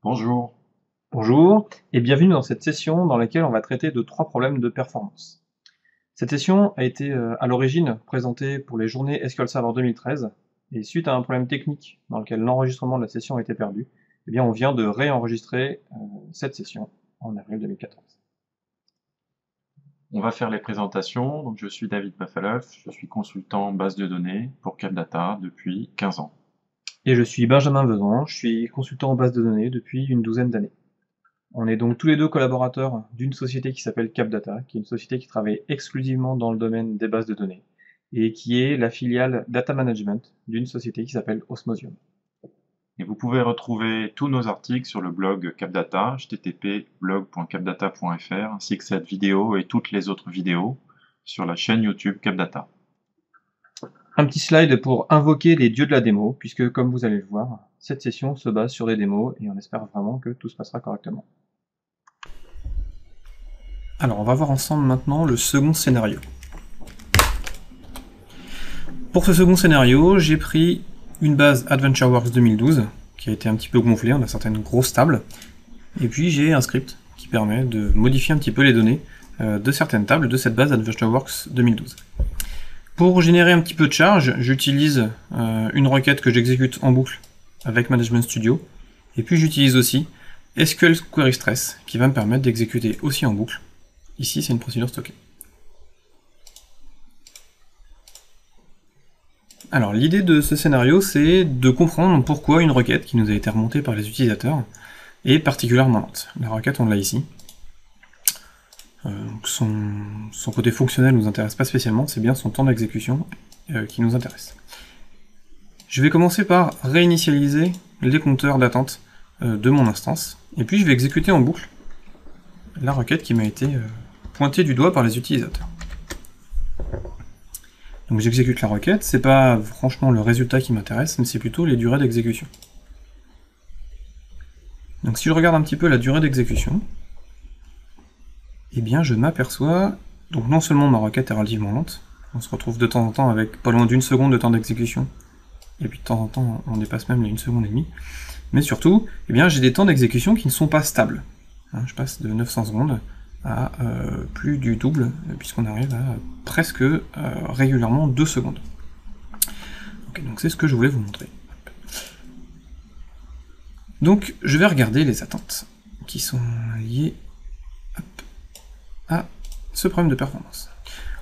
Bonjour. Bonjour et bienvenue dans cette session dans laquelle on va traiter de 3 problèmes de performance. Cette session a été à l'origine présentée pour les journées SQL Server 2013 et suite à un problème technique dans lequel l'enregistrement de la session a été perdu, eh bien on vient de réenregistrer cette session en avril 2014. On va faire les présentations. Donc, je suis David Pafaleuf, je suis consultant en base de données pour CapData depuis 15 ans. Et je suis Benjamin Vezan, je suis consultant en base de données depuis une douzaine d'années. On est donc tous les deux collaborateurs d'une société qui s'appelle CapData, qui est une société qui travaille exclusivement dans le domaine des bases de données, et qui est la filiale Data Management d'une société qui s'appelle Osmosium. Et vous pouvez retrouver tous nos articles sur le blog CapData, http://blog.capdata.fr, ainsi que cette vidéo et toutes les autres vidéos sur la chaîne YouTube CapData. Un petit slide pour invoquer les dieux de la démo, puisque comme vous allez le voir, cette session se base sur des démos et on espère vraiment que tout se passera correctement. Alors on va voir ensemble maintenant le second scénario. Pour ce second scénario, j'ai pris une base AdventureWorks 2012, qui a été un petit peu gonflée, on a certaines grosses tables, et puis j'ai un script qui permet de modifier un petit peu les données de certaines tables de cette base AdventureWorks 2012. Pour générer un petit peu de charge, j'utilise une requête que j'exécute en boucle avec Management Studio, et puis j'utilise aussi SQL Query Stress, qui va me permettre d'exécuter aussi en boucle. Ici, c'est une procédure stockée. Alors, l'idée de ce scénario, c'est de comprendre pourquoi une requête qui nous a été remontée par les utilisateurs est particulièrement lente. La requête, on l'a ici. Son côté fonctionnel ne nous intéresse pas spécialement, c'est bien son temps d'exécution qui nous intéresse. Je vais commencer par réinitialiser les compteurs d'attente de mon instance, et puis je vais exécuter en boucle la requête qui m'a été pointée du doigt par les utilisateurs. Donc j'exécute la requête, c'est pas franchement le résultat qui m'intéresse, mais c'est plutôt les durées d'exécution. Donc si je regarde un petit peu la durée d'exécution, eh bien je m'aperçois, donc non seulement ma requête est relativement lente, on se retrouve de temps en temps avec pas loin d'une seconde de temps d'exécution, et puis de temps en temps on dépasse même les 1 seconde et demie, mais surtout, eh bien j'ai des temps d'exécution qui ne sont pas stables. Je passe de 900 secondes à plus du double, puisqu'on arrive à presque régulièrement 2 secondes. Okay, donc c'est ce que je voulais vous montrer. Donc je vais regarder les attentes qui sont liées à ce problème de performance.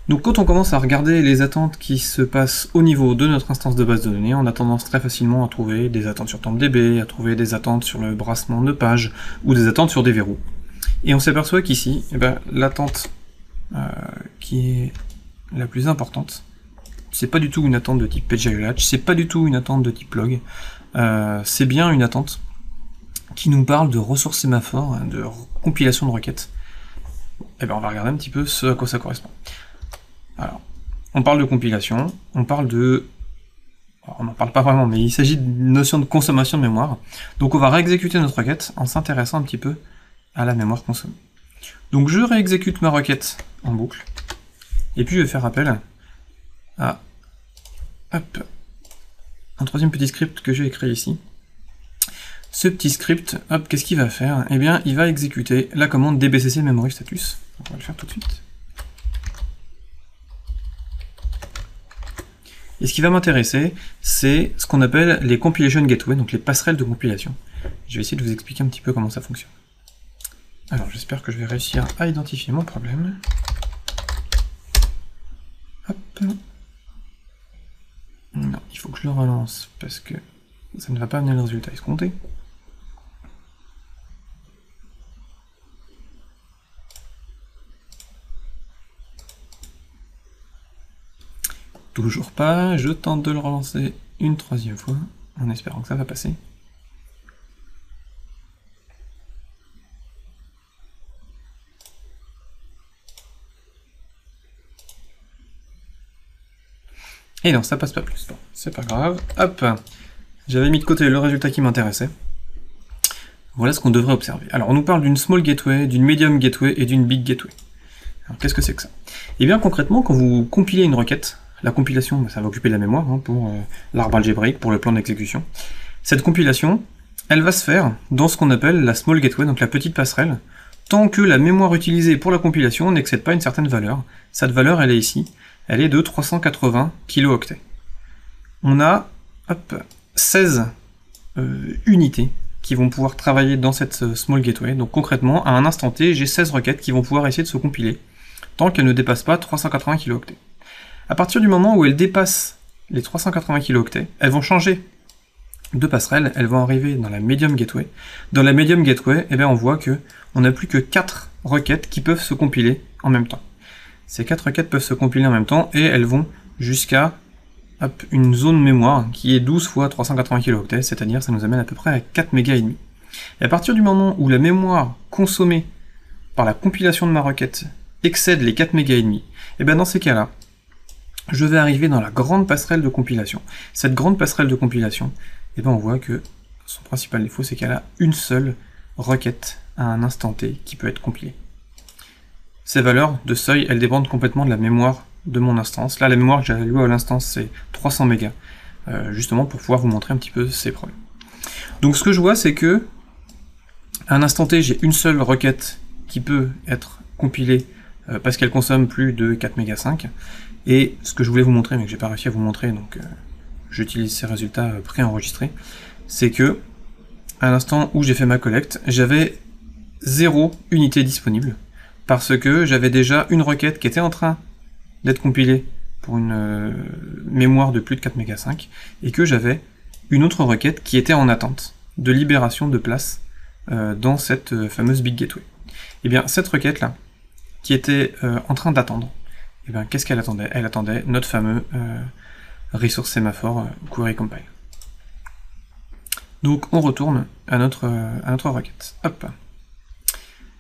Donc quand on commence à regarder les attentes qui se passent au niveau de notre instance de base de données, on a tendance très facilement à trouver des attentes sur TempDB, à trouver des attentes sur le brassement de page, ou des attentes sur des verrous. Et on s'aperçoit qu'ici, l'attente qui est la plus importante, c'est pas du tout une attente de type PageIOLatch, c'est pas du tout une attente de type log, c'est bien une attente qui nous parle de ressources sémaphores, de compilation de requêtes. Et on va regarder un petit peu ce à quoi ça correspond. Alors, on parle de compilation, on parle de... on n'en parle pas vraiment, mais il s'agit d'une notion de consommation de mémoire. Donc on va réexécuter notre requête en s'intéressant un petit peu à la mémoire consommée. Donc je réexécute ma requête en boucle, et puis je vais faire appel à un troisième petit script que j'ai écrit ici. Ce petit script, qu'est-ce qu'il va faire? Eh bien, il va exécuter la commande dbcc memory status. Donc on va le faire tout de suite. Et ce qui va m'intéresser, c'est ce qu'on appelle les compilation gateway, donc les passerelles de compilation. Je vais essayer de vous expliquer un petit peu comment ça fonctionne. Alors, j'espère que je vais réussir à identifier mon problème. Hop. Non, il faut que je le relance, parce que ça ne va pas amener le résultat escompté. Toujours pas, je tente de le relancer une troisième fois, en espérant que ça va passer. Et non, ça passe pas plus. Bon, c'est pas grave. Hop, j'avais mis de côté le résultat qui m'intéressait. Voilà ce qu'on devrait observer. Alors, on nous parle d'une small gateway, d'une medium gateway et d'une big gateway. Alors, qu'est-ce que c'est que ça? Eh bien, concrètement, quand vous compilez une requête, la compilation, ça va occuper de la mémoire pour l'arbre algébrique, pour le plan d'exécution. Cette compilation, elle va se faire dans ce qu'on appelle la small gateway, donc la petite passerelle, tant que la mémoire utilisée pour la compilation n'excède pas une certaine valeur. Cette valeur, elle est ici, elle est de 380 kilooctets. On a 16 unités qui vont pouvoir travailler dans cette small gateway. Donc concrètement, à un instant T, j'ai 16 requêtes qui vont pouvoir essayer de se compiler, tant qu'elles ne dépassent pas 380 kilooctets. À partir du moment où elles dépassent les 380 kilooctets, elles vont changer de passerelle, elles vont arriver dans la medium gateway. Dans la medium gateway, eh bien, on voit que on n'a plus que 4 requêtes qui peuvent se compiler en même temps. Ces 4 requêtes peuvent se compiler en même temps et elles vont jusqu'à une zone mémoire qui est 12 fois 380 kilooctets, c'est-à-dire ça nous amène à peu près à 4 mégas et demi. Et à partir du moment où la mémoire consommée par la compilation de ma requête excède les 4 mégas et demi, et bien dans ces cas-là, je vais arriver dans la grande passerelle de compilation. Cette grande passerelle de compilation, et bien on voit que son principal défaut, c'est qu'elle a une seule requête à un instant T qui peut être compilée. Ces valeurs de seuil, elles dépendent complètement de la mémoire de mon instance. Là, la mémoire que j'ai allouée à l'instance, c'est 300 mégas, justement pour pouvoir vous montrer un petit peu ces problèmes. Donc ce que je vois, c'est que à un instant T, j'ai une seule requête qui peut être compilée parce qu'elle consomme plus de 4 mégas 5. Et ce que je voulais vous montrer, mais que j'ai pas réussi à vous montrer, donc j'utilise ces résultats préenregistrés, c'est que à l'instant où j'ai fait ma collecte, j'avais 0 unité disponible, parce que j'avais déjà une requête qui était en train d'être compilée pour une mémoire de plus de 4 mégas 5, et que j'avais une autre requête qui était en attente de libération de place dans cette fameuse Big Gateway. Et bien cette requête-là, qui était en train d'attendre, et bien qu'est-ce qu'elle attendait? Elle attendait notre fameux resource sémaphore query compile. Donc on retourne à notre requête. Hop.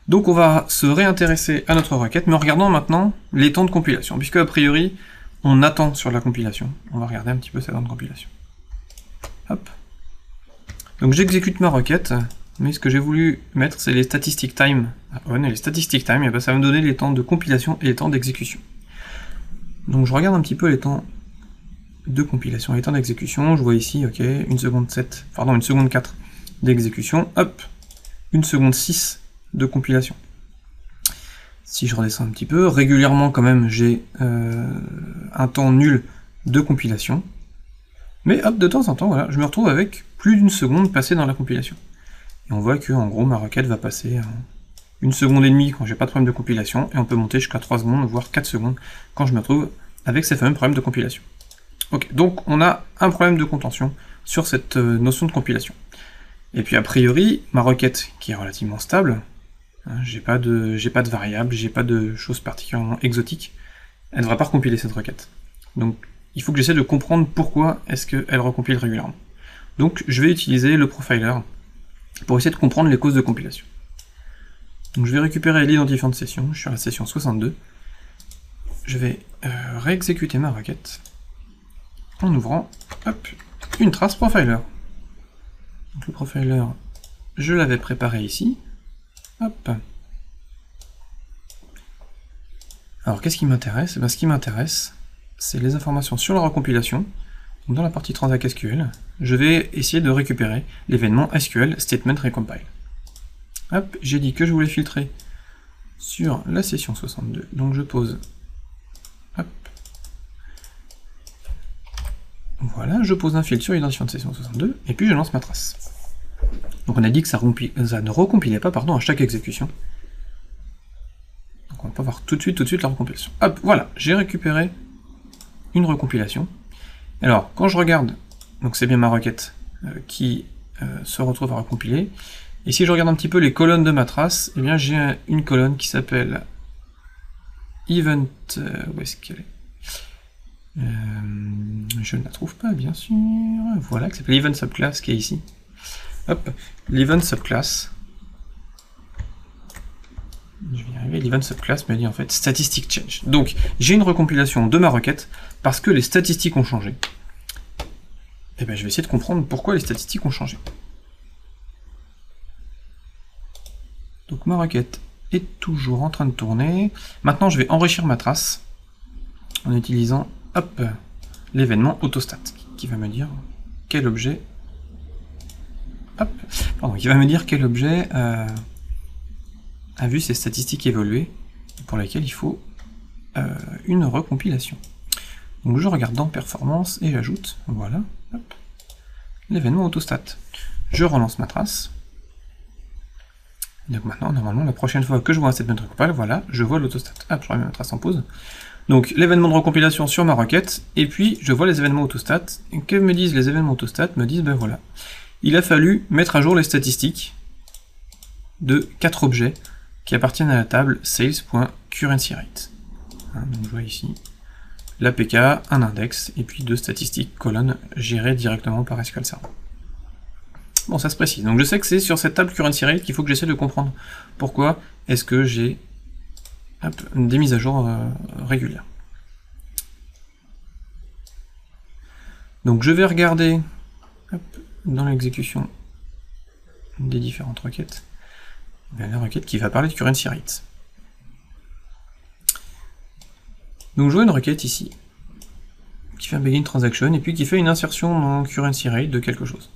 Donc on va se réintéresser à notre requête, mais en regardant maintenant les temps de compilation, puisque a priori on attend sur la compilation. On va regarder un petit peu ces temps de compilation. Hop. Donc j'exécute ma requête, mais ce que j'ai voulu mettre, c'est les statistics time à on, et les statistics time, et ben ça va me donner les temps de compilation et les temps d'exécution. Donc je regarde un petit peu les temps de compilation et les temps d'exécution. Je vois ici, ok, 1 seconde 7, pardon, 1 seconde 4 d'exécution, hop, 1 seconde 6 de compilation. Si je redescends un petit peu, régulièrement quand même j'ai un temps nul de compilation, mais hop, de temps en temps, voilà, je me retrouve avec plus d'1 seconde passée dans la compilation. Et on voit que en gros ma requête va passer à 1 seconde et demie quand j'ai pas de problème de compilation, et on peut monter jusqu'à 3 secondes, voire 4 secondes, quand je me retrouve avec ces fameux problèmes de compilation. Ok, donc on a un problème de contention sur cette notion de compilation. Et puis a priori, ma requête, qui est relativement stable, hein, j'ai pas de variables, j'ai pas de choses particulièrement exotiques, elle ne devrait pas recompiler cette requête. Donc il faut que j'essaie de comprendre pourquoi est-ce qu'elle recompile régulièrement. Donc je vais utiliser le profiler pour essayer de comprendre les causes de compilation. Donc je vais récupérer l'identifiant de session, je suis à la session 62, je vais réexécuter ma requête en ouvrant hop, une trace profiler. Donc le profiler, je l'avais préparé ici. Hop. Alors qu'est-ce qui m'intéresse? Ce qui m'intéresse, c'est les informations sur la recompilation. Donc, dans la partie transact SQL, je vais essayer de récupérer l'événement SQL Statement Recompile. Hop, j'ai dit que je voulais filtrer sur la session 62. Donc je pose. Hop. Voilà, je pose un filtre sur l'identifiant de session 62, et puis je lance ma trace. Donc on a dit que ça ne recompilait pas à chaque exécution. Donc on va pas voir tout de suite la recompilation. Hop, voilà, j'ai récupéré une recompilation. Alors, quand je regarde, donc c'est bien ma requête qui se retrouve à recompiler, et si je regarde un petit peu les colonnes de ma trace, eh bien j'ai une colonne qui s'appelle event, où est-ce qu'elle est? Je ne la trouve pas, bien sûr. Voilà, qui s'appelle Event Subclass, qui est ici. Hop, l'Event Subclass. Je vais y arriver, l'Event Subclass me dit en fait Statistic Change. Donc, j'ai une recompilation de ma requête parce que les statistiques ont changé. Et bien, je vais essayer de comprendre pourquoi les statistiques ont changé. Donc, ma requête est toujours en train de tourner. Maintenant, je vais enrichir ma trace en utilisant hop, l'événement autostat, qui va me dire quel objet. Hop. Pardon, qui va me dire quel objet a vu ses statistiques évoluer, et pour laquelle il faut une recompilation. Donc je regarde dans Performance et j'ajoute, voilà, l'événement autostat. Je relance ma trace. Donc maintenant, normalement, la prochaine fois que je vois un statement recompile, voilà, je vois l'autostat. Hop, je remets ma trace en pause. Donc l'événement de recompilation sur ma requête, et puis je vois les événements autostat. Et que me disent les événements autostat? Me disent, ben voilà, il a fallu mettre à jour les statistiques de 4 objets qui appartiennent à la table sales.currencyRate. Donc je vois ici l'APK, un index, et puis 2 statistiques, colonnes, gérées directement par SQL Server. Bon, ça se précise. Donc je sais que c'est sur cette table currencyRate qu'il faut que j'essaie de comprendre pourquoi est-ce que j'ai des mises à jour régulières. Donc je vais regarder dans l'exécution des différentes requêtes, la requête qui va parler de currencyRate. Donc je vois une requête ici, qui fait un begin transaction, et puis qui fait une insertion dans currencyRate de quelque chose.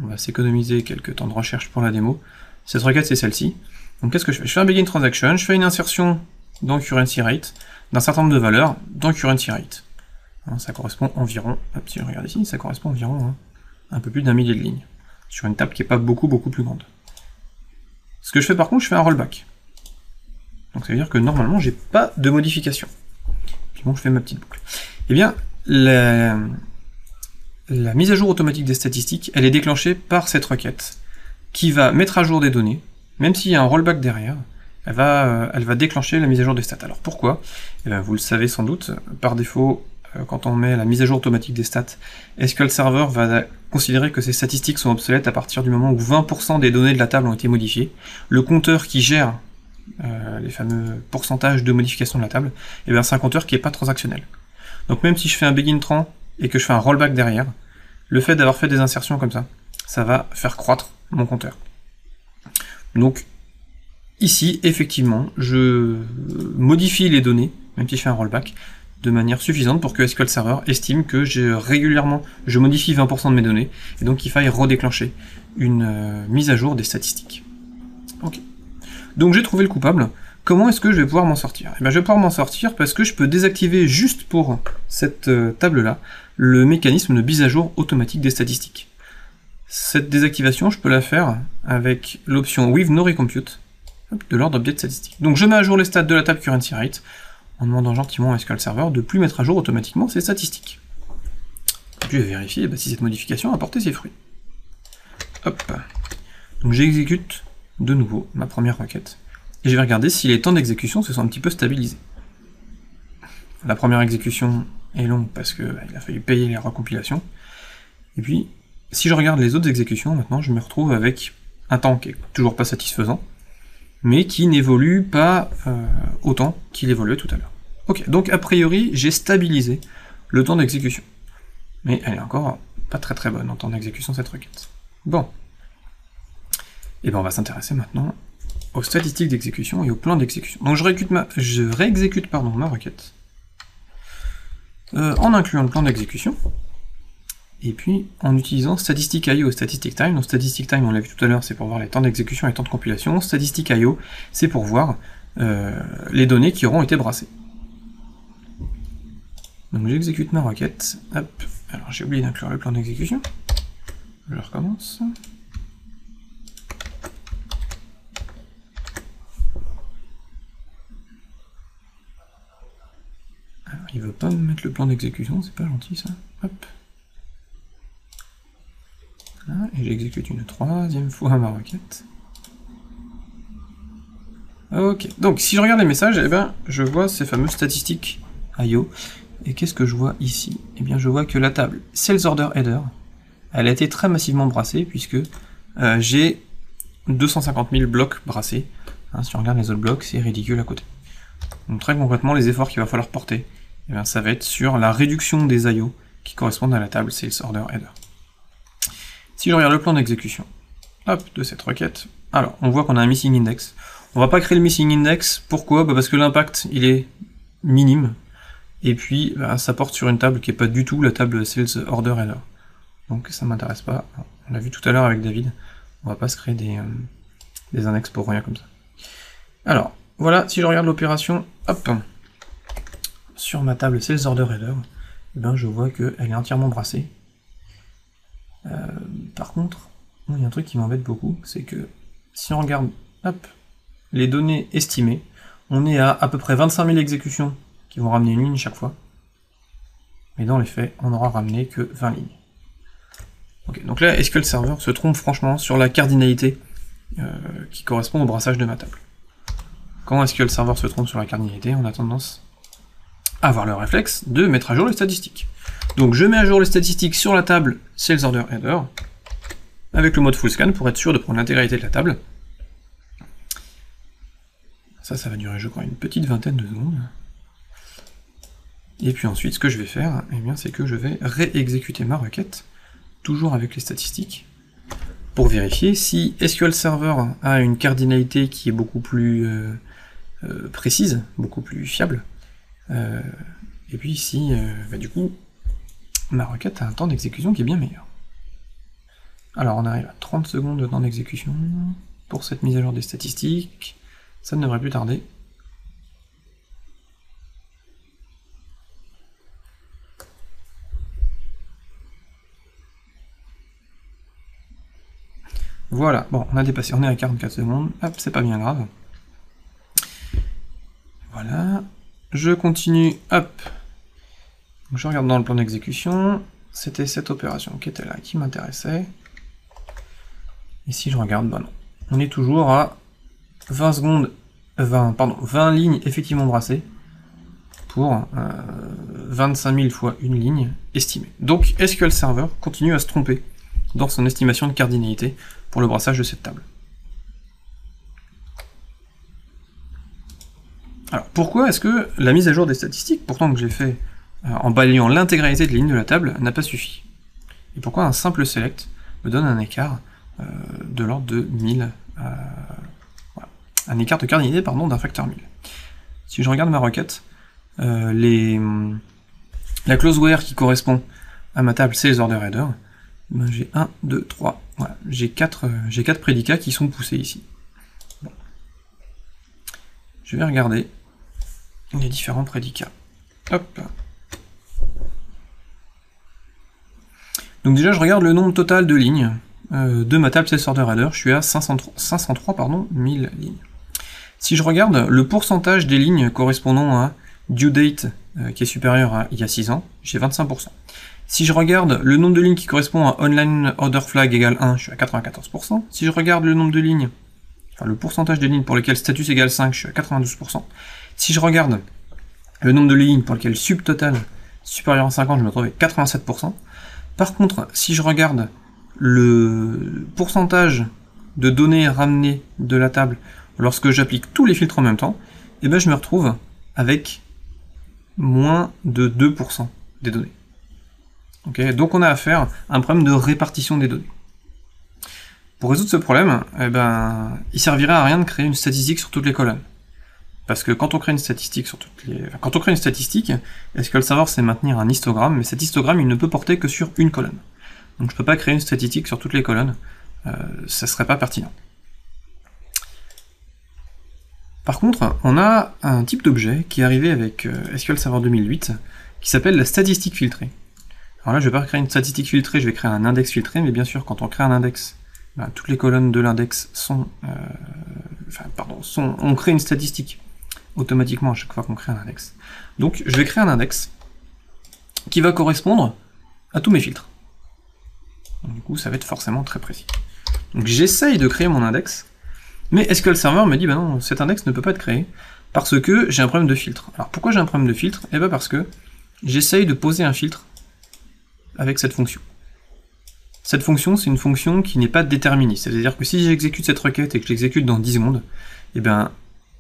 On va s'économiser quelques temps de recherche pour la démo. Cette requête, c'est celle-ci. Donc qu'est-ce que je fais? Je fais un begin transaction, je fais une insertion dans currencyRate d'un certain nombre de valeurs dans currencyRate. Ça correspond environ, si je regarde ici, ça correspond environ un peu plus d'1 millier de lignes, sur une table qui n'est pas beaucoup plus grande. Ce que je fais par contre, je fais un rollback. Donc ça veut dire que normalement, j'ai pas de modification. Puis bon, je fais ma petite boucle. Eh bien, la mise à jour automatique des statistiques, elle est déclenchée par cette requête, qui va mettre à jour des données, même s'il y a un rollback derrière, elle va déclencher la mise à jour des stats. Alors pourquoi? Eh bien, vous le savez sans doute, par défaut, quand on met la mise à jour automatique des stats, SQL Server va considérer que ces statistiques sont obsolètes à partir du moment où 20% des données de la table ont été modifiées. Le compteur qui gère les fameux pourcentages de modification de la table, eh bien c'est un compteur qui n'est pas transactionnel. Donc même si je fais un begin tran et que je fais un rollback derrière, le fait d'avoir fait des insertions comme ça, ça va faire croître mon compteur. Donc ici, effectivement, je modifie les données, même si je fais un rollback, de manière suffisante pour que SQL Server estime que régulièrement je modifie 20% de mes données, et donc qu'il faille redéclencher une mise à jour des statistiques. Ok. Donc j'ai trouvé le coupable. Comment est-ce que je vais pouvoir m'en sortir? Eh bien, je vais pouvoir m'en sortir parce que je peux désactiver juste pour cette table-là le mécanisme de mise à jour automatique des statistiques. Cette désactivation, je peux la faire avec l'option With No Recompute de l'ordre objet de statistique. Donc je mets à jour les stats de la table currencyRate en demandant gentiment à SQL Server de plus mettre à jour automatiquement ces statistiques. Et puis je vais vérifier si cette modification a porté ses fruits. Hop. Donc j'exécute de nouveau ma première requête. Et je vais regarder si les temps d'exécution se sont un petit peu stabilisés. La première exécution est longue parce qu'il a fallu payer les recompilations. Et puis, si je regarde les autres exécutions, maintenant je me retrouve avec un temps qui est toujours pas satisfaisant, mais qui n'évolue pas autant qu'il évoluait tout à l'heure. Ok, donc a priori, j'ai stabilisé le temps d'exécution. Mais elle est encore pas très bonne en temps d'exécution, cette requête. Bon. Et bien on va s'intéresser maintenant aux statistiques d'exécution et au plan d'exécution. Donc je réexécute ma requête en incluant le plan d'exécution, et puis en utilisant statistic.io et statistic time. Donc statistic time, on l'a vu tout à l'heure, c'est pour voir les temps d'exécution et les temps de compilation. Statistic.io, c'est pour voir les données qui auront été brassées. Donc j'exécute ma requête. Hop. Alors j'ai oublié d'inclure le plan d'exécution. Je recommence. Alors, il veut pas me mettre le plan d'exécution, c'est pas gentil ça. Hop. Voilà, et j'exécute une troisième fois ma requête. Ok, donc si je regarde les messages, eh ben, je vois ces fameuses statistiques IO. Et qu'est-ce que je vois ici? Eh bien je vois que la table Sales Order Header, elle a été très massivement brassée, puisque j'ai 250 000 blocs brassés. Hein, si on regarde les autres blocs, c'est ridicule à côté. Donc très concrètement, les efforts qu'il va falloir porter, eh bien, ça va être sur la réduction des IO qui correspondent à la table Sales Order Header. Si je regarde le plan d'exécution de cette requête, alors on voit qu'on a un missing index. On va pas créer le missing index, pourquoi? Parce que l'impact il est minime, et puis ça porte sur une table qui n'est pas du tout la table Sales Order Header. Donc ça m'intéresse pas, on l'a vu tout à l'heure avec David, On va pas se créer des index pour rien comme ça. Alors, voilà, si je regarde l'opération, hop, sur ma table Sales Order Header, eh ben, je vois qu'elle est entièrement brassée. Par contre, il y a un truc qui m'embête beaucoup, c'est que si on regarde hop, les données estimées, on est à peu près 25 000 exécutions qui vont ramener une ligne chaque fois. Mais dans les faits, on n'aura ramené que 20 lignes. Ok, donc là, SQL Server se trompe franchement sur la cardinalité qui correspond au brassage de ma table. Quand SQL Server se trompe sur la cardinalité, on a tendance à avoir le réflexe de mettre à jour les statistiques. Donc je mets à jour les statistiques sur la table Sales Order Header, avec le mode Full Scan pour être sûr de prendre l'intégralité de la table. Ça va durer, je crois, une petite vingtaine de secondes. Et puis ensuite, ce que je vais faire, eh bien, c'est que je vais réexécuter ma requête, toujours avec les statistiques, pour vérifier si SQL Server a une cardinalité qui est beaucoup plus précise, beaucoup plus fiable, et puis si, du coup, ma requête a un temps d'exécution qui est bien meilleur. Alors on arrive à 30 secondes de temps d'exécution pour cette mise à jour des statistiques, ça ne devrait plus tarder. Voilà, bon, on a dépassé, on est à 44 secondes, hop, c'est pas bien grave. Voilà, je continue, hop. Donc je regarde dans le plan d'exécution, c'était cette opération qui était là, qui m'intéressait. Et si je regarde, bah non. On est toujours à 20 lignes effectivement brassées pour 25 000 fois une ligne estimée. Donc SQL Server continue à se tromper dans son estimation de cardinalité pour le brassage de cette table. Alors pourquoi est-ce que la mise à jour des statistiques, pourtant que j'ai fait en balayant l'intégralité de lignes de la table, n'a pas suffi? Et pourquoi un simple select me donne un écart de l'ordre de 1000, voilà. Un écart de cardinalité d'un facteur 1000. Si je regarde ma requête, la clause where qui correspond à ma table Sales Order Header, ben j'ai 1, 2, 3, voilà, j'ai 4 prédicats qui sont poussés ici. Bon. Je vais regarder les différents prédicats. Hop. Donc déjà je regarde le nombre total de lignes de ma table Sales Order Header, je suis à 503 000 lignes. Si je regarde le pourcentage des lignes correspondant à due date qui est supérieur à il y a 6 ans, j'ai 25%. Si je regarde le nombre de lignes qui correspond à online order flag égale 1, je suis à 94%. Si je regarde le nombre de lignes, enfin le pourcentage de lignes pour lesquelles status égale 5, je suis à 92%. Si je regarde le nombre de lignes pour lesquelles subtotal supérieur à 50, je me retrouve à 87%. Par contre, si je regarde le pourcentage de données ramenées de la table lorsque j'applique tous les filtres en même temps, eh ben je me retrouve avec moins de 2% des données. Okay, donc on a affaire à un problème de répartition des données. Pour résoudre ce problème, eh ben, il servirait à rien de créer une statistique sur toutes les colonnes. Parce que quand on crée une statistique SQL Server c'est maintenir un histogramme, mais cet histogramme il ne peut porter que sur une colonne. Donc je peux pas créer une statistique sur toutes les colonnes, ça serait pas pertinent. Par contre, on a un type d'objet qui est arrivé avec SQL Server 2008, qui s'appelle la statistique filtrée. Alors là, je vais pas créer une statistique filtrée, je vais créer un index filtré, mais bien sûr, quand on crée un index, ben, toutes les colonnes de l'index sont... on crée une statistique automatiquement à chaque fois qu'on crée un index. Donc, je vais créer un index qui va correspondre à tous mes filtres. Donc, du coup, ça va être forcément très précis. Donc, j'essaye de créer mon index, mais SQL Server me dit, ben non, cet index ne peut pas être créé, parce que j'ai un problème de filtre. Alors, pourquoi j'ai un problème de filtre? Eh ben parce que j'essaye de poser un filtre avec cette fonction. Cette fonction, c'est une fonction qui n'est pas déterministe. C'est-à-dire que si j'exécute cette requête et que je l'exécute dans 10 secondes, eh ben,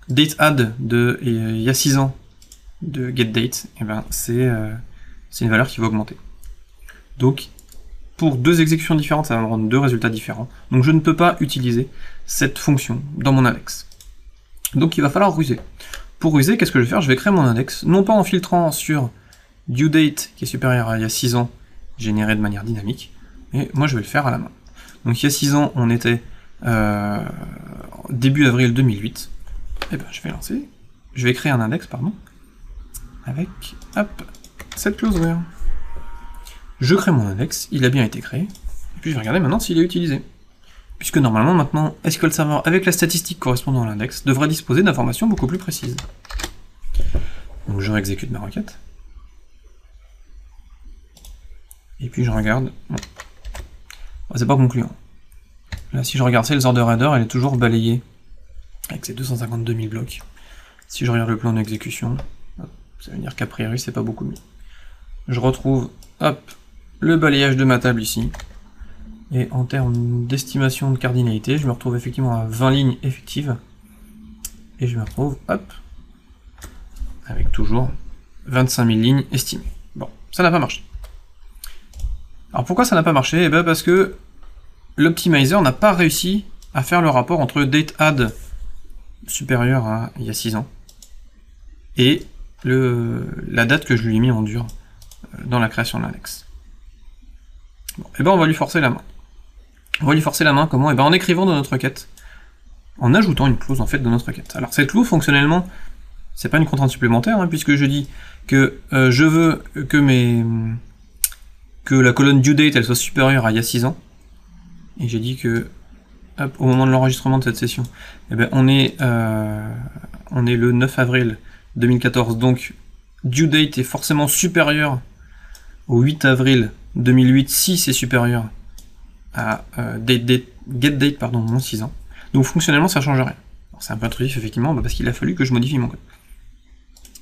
dateAdd de il y a 6 ans de getDate, eh ben, c'est une valeur qui va augmenter. Donc, pour deux exécutions différentes, ça va me rendre deux résultats différents. Donc je ne peux pas utiliser cette fonction dans mon index. Donc il va falloir ruser. Pour ruser, qu'est-ce que je vais faire? Je vais créer mon index, non pas en filtrant sur due date qui est supérieur à il y a 6 ans, généré de manière dynamique, mais moi je vais le faire à la main. Donc il y a 6 ans, on était début avril 2008. Et ben je vais lancer, je vais créer un index, pardon, avec, hop, cette clause where. Je crée mon index, il a bien été créé, et puis je vais regarder maintenant s'il est utilisé. Puisque normalement, maintenant, SQL Server, avec la statistique correspondant à l'index, devrait disposer d'informations beaucoup plus précises. Donc je réexécute ma requête. Et puis je regarde. Bon. C'est pas concluant. Là, si je regarde Sales Order Header, elle est toujours balayée avec ses 252 000 blocs. Si je regarde le plan d'exécution, ça veut dire qu'a priori, c'est pas beaucoup mieux. Je retrouve, hop, le balayage de ma table ici. Et en termes d'estimation de cardinalité, je me retrouve effectivement à 20 lignes effectives. Et je me retrouve, hop, avec toujours 25 000 lignes estimées. Bon, ça n'a pas marché. Alors pourquoi ça n'a pas marché? Eh bien parce que l'optimizer n'a pas réussi à faire le rapport entre dateAdd supérieur à il y a 6 ans et la date que je lui ai mis en dur dans la création de l'index. Bon, et ben on va lui forcer la main. On va lui forcer la main comment? Et ben en écrivant dans notre requête, en ajoutant une clause en fait dans notre requête. Alors cette clause fonctionnellement, c'est pas une contrainte supplémentaire, hein, puisque je dis que je veux que la colonne due date elle soit supérieure à il y a 6 ans. Et j'ai dit que hop, au moment de l'enregistrement de cette session, eh ben on est le 9 avril 2014, donc due date est forcément supérieur au 8 avril 2008 si c'est supérieur à get date pardon, moins 6 ans. Donc fonctionnellement ça change rien. C'est un peu intrusif effectivement parce qu'il a fallu que je modifie mon code.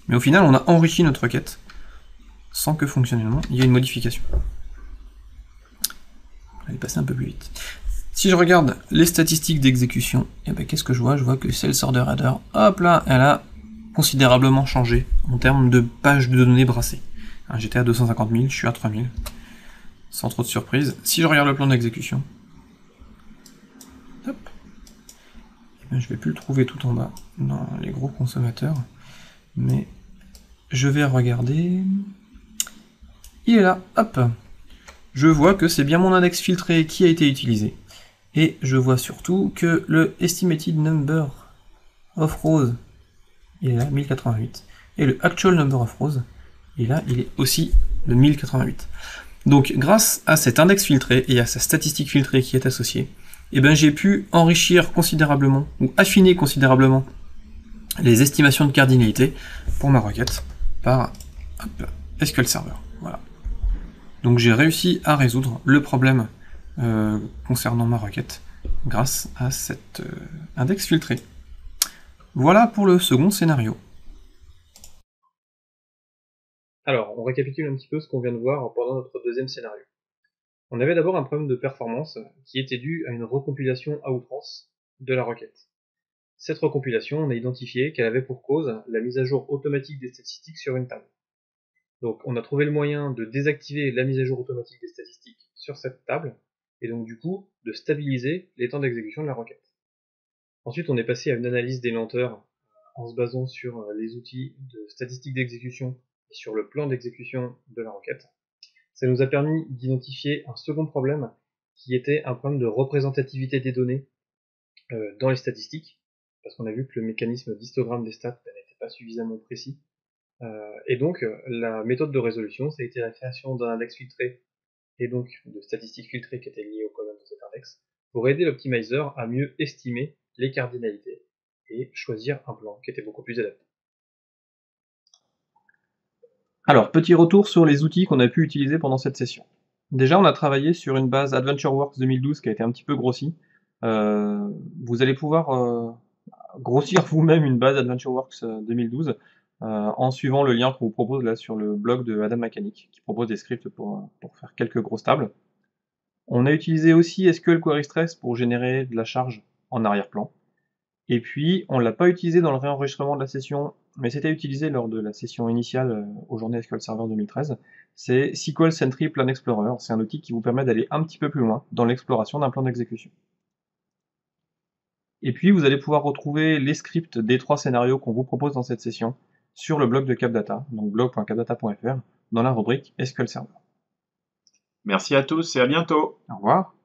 Mais au final on a enrichi notre requête sans que fonctionnellement il y ait une modification. Je vais passer un peu plus vite. Si je regarde les statistiques d'exécution, et ben qu'est-ce que je vois? Je vois que Sales Order Header, hop là, elle a considérablement changé en termes de pages de données brassées. J'étais à 250 000, je suis à 3000. Sans trop de surprise. Si je regarde le plan d'exécution, hop, et ben je vais plus le trouver tout en bas dans les gros consommateurs, mais je vais regarder. Il est là, hop. Je vois que c'est bien mon index filtré qui a été utilisé. Et je vois surtout que le estimated number of rows, il est là, 1088. Et le actual number of rows, et là, il est aussi de 1088. Donc, grâce à cet index filtré et à sa statistique filtrée qui est associée, eh ben, j'ai pu enrichir considérablement, ou affiner considérablement, les estimations de cardinalité pour ma requête par SQL Server. Voilà. Donc j'ai réussi à résoudre le problème concernant ma requête grâce à cet index filtré. Voilà pour le second scénario. Alors, on récapitule un petit peu ce qu'on vient de voir pendant notre deuxième scénario. On avait d'abord un problème de performance qui était dû à une recompilation à outrance de la requête. Cette recompilation, on a identifié qu'elle avait pour cause la mise à jour automatique des statistiques sur une table. Donc on a trouvé le moyen de désactiver la mise à jour automatique des statistiques sur cette table, et donc du coup de stabiliser les temps d'exécution de la requête. Ensuite on est passé à une analyse des lenteurs en se basant sur les outils de statistiques d'exécution et sur le plan d'exécution de la requête. Ça nous a permis d'identifier un second problème qui était un problème de représentativité des données dans les statistiques, parce qu'on a vu que le mécanisme d'histogramme des stats n'était pas suffisamment précis. Et donc, la méthode de résolution, ça a été la création d'un index filtré et donc de statistiques filtrées qui étaient liées aux colonnes de cet index pour aider l'optimizer à mieux estimer les cardinalités et choisir un plan qui était beaucoup plus adapté. Alors, petit retour sur les outils qu'on a pu utiliser pendant cette session. Déjà, on a travaillé sur une base AdventureWorks 2012 qui a été un petit peu grossie. Vous allez pouvoir grossir vous-même une base AdventureWorks 2012 en suivant le lien qu'on vous propose là sur le blog de Adam Mechanic, qui propose des scripts pour faire quelques grosses tables. On a utilisé aussi SQL Query Stress pour générer de la charge en arrière-plan. Et puis, on l'a pas utilisé dans le réenregistrement de la session, mais c'était utilisé lors de la session initiale aux journées SQL Server 2013. C'est SQL Sentry Plan Explorer. C'est un outil qui vous permet d'aller un petit peu plus loin dans l'exploration d'un plan d'exécution. Et puis, vous allez pouvoir retrouver les scripts des 3 scénarios qu'on vous propose dans cette session sur le blog de CapData, donc blog.capdata.fr, dans la rubrique SQL Server. Merci à tous et à bientôt. Au revoir.